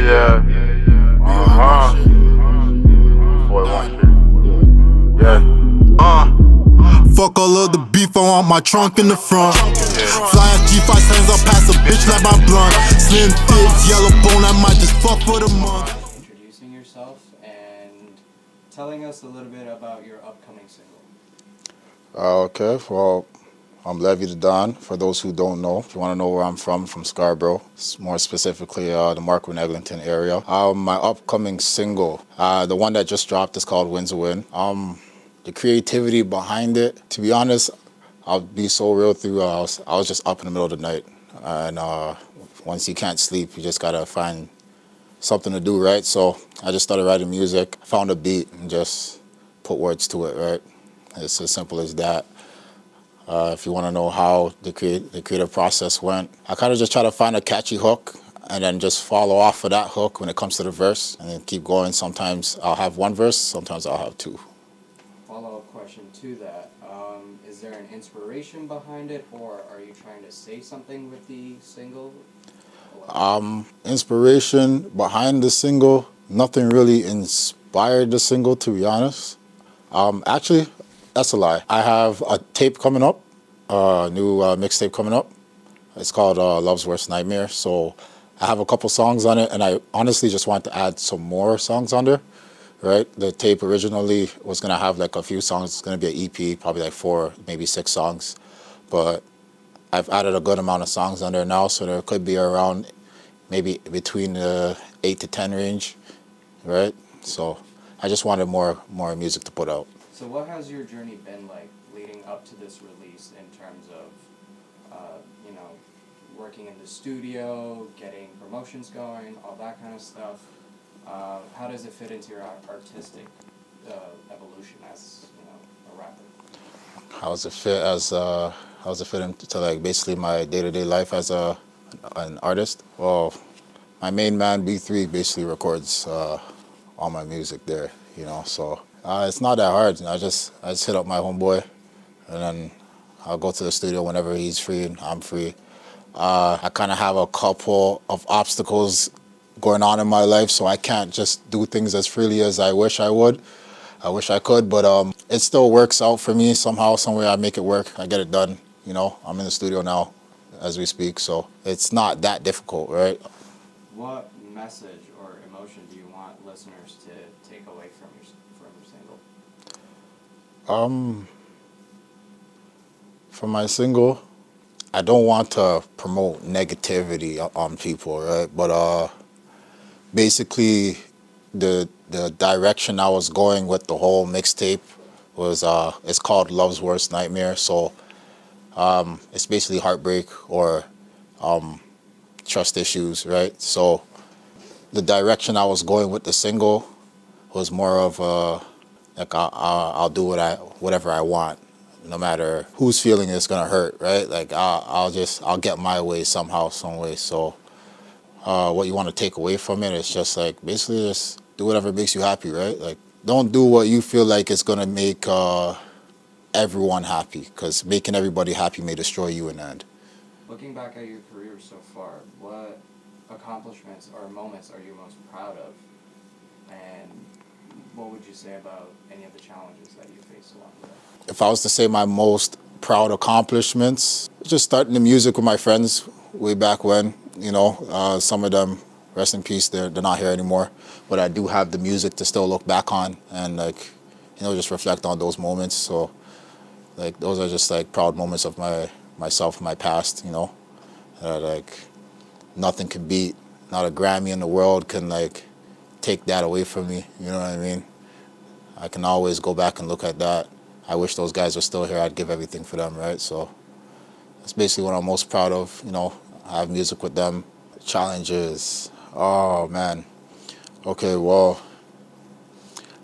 yeah. Uh-huh. Boy, one shit. Yeah. Fuck all of the beef, I want my trunk in the front. Fly at G5 hands, I'll pass a bitch like my blunt. Slim thick, yellow bone, I might just fuck for the month. Introducing yourself and telling us a little bit about your upcoming single. Okay, well, I'm Levy Da Don. For those who don't know, if you want to know where I'm from Scarborough, more specifically the Markwood Eglinton area. My upcoming single, the one that just dropped, is called Win's a Win. The creativity behind it, to be honest, I'll be so real through. I was just up in the middle of the night, and once you can't sleep, you just gotta find something to do, right? So I just started writing music, found a beat, and just put words to it, right? It's as simple as that. If you want to know how the creative process went, I kind of just try to find a catchy hook and then just follow off of that hook when it comes to the verse, and then keep going. Sometimes I'll have one verse, sometimes I'll have two. Follow-up question to that. Is there an inspiration behind it, or are you trying to say something with the single? Inspiration behind the single, nothing really inspired the single, to be honest. Actually, that's a lie. I have a tape coming up, a new mixtape coming up. It's called Love's Worst Nightmare. So I have a couple songs on it, and I honestly just want to add some more songs on there, right? The tape originally was going to have like a few songs. It's going to be an EP, probably like 4, maybe 6 songs. But I've added a good amount of songs on there now, so there could be around maybe between the 8 to 10 range, right? So I just wanted more music to put out. So what has your journey been like leading up to this release in terms of, working in the studio, getting promotions going, all that kind of stuff? How does it fit into your artistic evolution as, a rapper? How does it fit into like basically my day-to-day life as an artist? Well, my main man B3 basically records all my music there, so it's not that hard. I just hit up my homeboy, and then I'll go to the studio whenever he's free and I'm free. I kind of have a couple of obstacles going on in my life, so I can't just do things as freely as I wish I would. I wish I could, but it still works out for me somehow, some way. I make it work. I get it done. I'm in the studio now as we speak, so it's not that difficult, right? What message or emotion do you want listeners to take away from your single? For my single, I don't want to promote negativity on people, right? But basically, the direction I was going with the whole mixtape was it's called Love's Worst Nightmare. So it's basically heartbreak or trust issues, right? So the direction I was going with the single was more of like I'll do whatever I want, no matter whose feeling it's gonna hurt, right? Like I'll get my way somehow, some way. So what you want to take away from it is just like basically just do whatever makes you happy, right? Like don't do what you feel like it's gonna make everyone happy, because making everybody happy may destroy you in the end. Looking back at your career so far, what accomplishments or moments are you most proud of? And what would you say about any of the challenges that you faced along the way? If I was to say my most proud accomplishments, just starting the music with my friends way back when, some of them, rest in peace, they're not here anymore. But I do have the music to still look back on and just reflect on those moments. So those are just proud moments of myself, my past, that nothing can beat. Not a Grammy in the world can take that away from me. You know what I mean? I can always go back and look at that. I wish those guys were still here. I'd give everything for them, right? So that's basically what I'm most proud of. I have music with them. Challenges. Oh, man. Okay, well,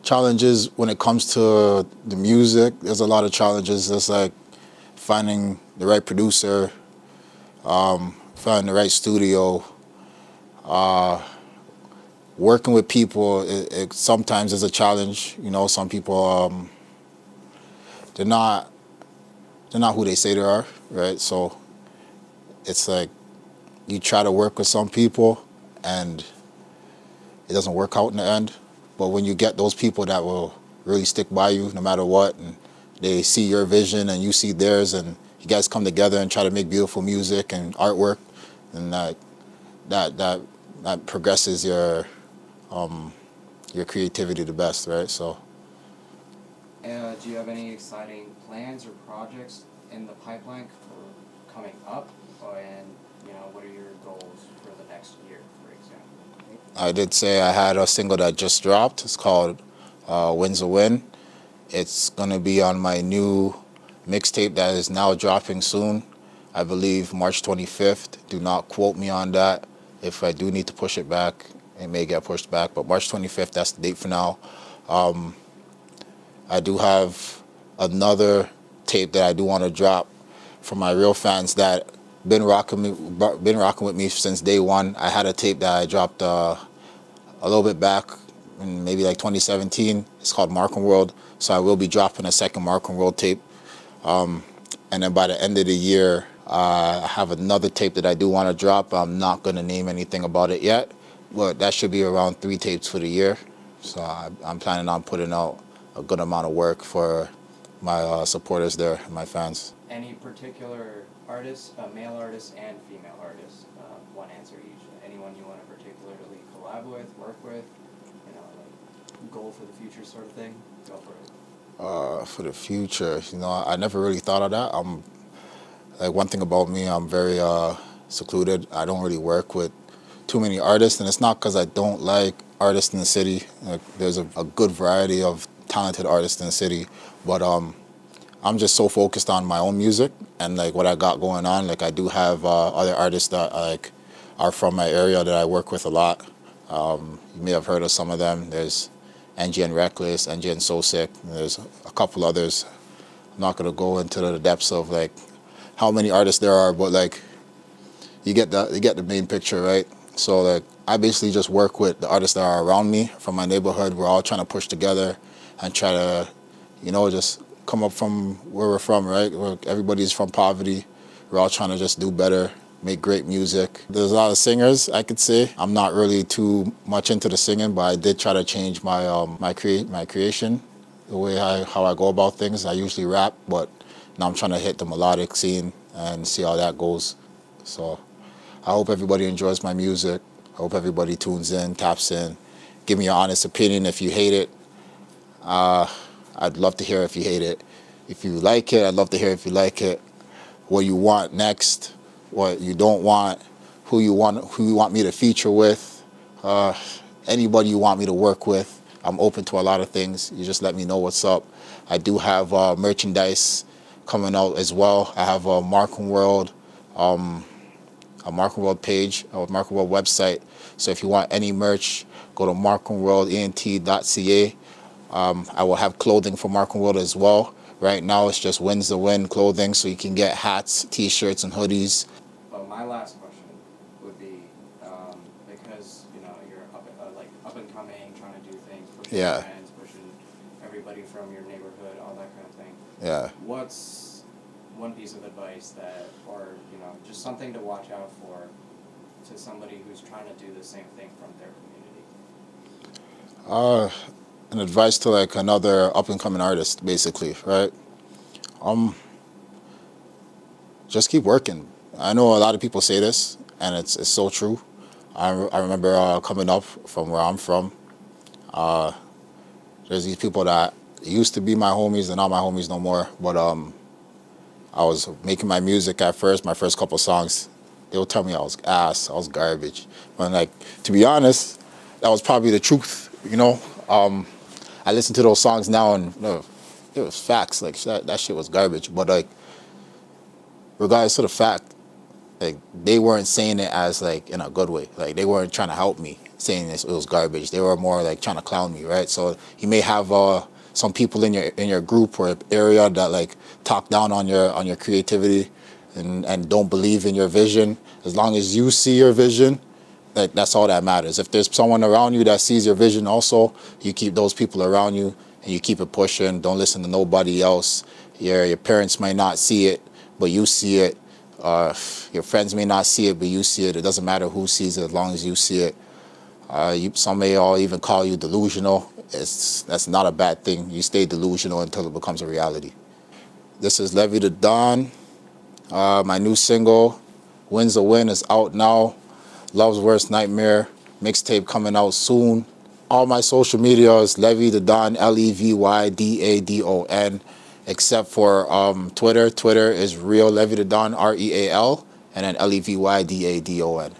challenges when it comes to the music, there's a lot of challenges. There's finding the right producer, finding the right studio, working with people. It sometimes is a challenge. Some people they're not who they say they are, right? So it's you try to work with some people, and it doesn't work out in the end. But when you get those people that will really stick by you no matter what, and they see your vision and you see theirs, and you guys come together and try to make beautiful music and artwork, and that progresses your creativity the best, right? So. Do you have any exciting plans or projects in the pipeline for coming up? And, what are your goals for the next year, for example? I did say I had a single that just dropped. It's called Win's a Win. It's going to be on my new mixtape that is now dropping soon. I believe March 25th. Do not quote me on that. If I do need to push it back, it may get pushed back. But March 25th, that's the date for now. I do have another tape that I do want to drop for my real fans that been rocking with me since day one. I had a tape that I dropped a little bit back in maybe like 2017. It's called Markham World. So I will be dropping a second Markham World tape. And then by the end of the year, I have another tape that I do want to drop. I'm not going to name anything about it yet, but that should be around 3 tapes for the year. So I'm planning on putting out a good amount of work for my supporters there, my fans. Any particular artists, male artists and female artists? One answer each. Anyone you want to particularly collab with, work with? Like goal for the future sort of thing? Go for it. For the future, I never really thought of that. Like, one thing about me, I'm very secluded. I don't really work with too many artists, and it's not because I don't like artists in the city. Like, there's a good variety of talented artists in the city, but I'm just so focused on my own music and like what I got going on. Like, I do have other artists that like are from my area that I work with a lot. You may have heard of some of them. There's NGN Reckless, NGN So Sick. There's a couple others. I'm not gonna go into the depths of like how many artists there are, but like you get the main picture, right? So like I basically just work with the artists that are around me from my neighborhood. We're all trying to push together and try to, just come up from where we're from, right? Everybody's from poverty. We're all trying to just do better, make great music. There's a lot of singers, I could say. I'm not really too much into the singing, but I did try to change my my creation, the way how I go about things. I usually rap, but now I'm trying to hit the melodic scene and see how that goes. So I hope everybody enjoys my music. I hope everybody tunes in, taps in. Give me your honest opinion if you hate it. I'd love to hear if you hate it. If you like it, I'd love to hear if you like it. What you want next, what you don't want, who you want me to feature with, anybody you want me to work with. I'm open to a lot of things. You just let me know what's up. I do have merchandise coming out as well. I have a Markham World page, a Markham World website. So if you want any merch, go to markhamworldent.ca. I will have clothing for Markham World as well. Right now it's just Win's the Win clothing, so you can get hats, t-shirts, and hoodies. Well, my last question would be, because you're up and coming, trying to do things, pushing your friends, pushing everybody from your neighborhood, all that kind of thing. Yeah. What's one piece of advice or just something to watch out for to somebody who's trying to do the same thing from their community? An advice to like another up and coming artist, basically, right? Just keep working. I know a lot of people say this, and it's so true. I remember coming up from where I'm from. There's these people that used to be my homies, they're not my homies no more. But I was making my music at first. My first couple songs, they would tell me I was ass, I was garbage. But like, to be honest, that was probably the truth, I listen to those songs now and it was facts. Like that shit was garbage. But like, regardless of the fact, like they weren't saying it as like in a good way. Like they weren't trying to help me saying it was garbage. They were more like trying to clown me, right? So you may have some people in your group or area that like talk down on your creativity and don't believe in your vision. As long as you see your vision, like that's all that matters. If there's someone around you that sees your vision also, you keep those people around you and you keep it pushing. Don't listen to nobody else. Your parents might not see it, but you see it. Your friends may not see it, but you see it. It doesn't matter who sees it as long as you see it. Some may all even call you delusional. That's not a bad thing. You stay delusional until it becomes a reality. This is Levy Da Don. My new single, Win's a Win, is out now. Love's Worst Nightmare mixtape coming out soon. All my social media is Levy Da Don, LevyDadon, except for Twitter. Twitter is Real Levy Da Don, REAL, and then LevyDadon.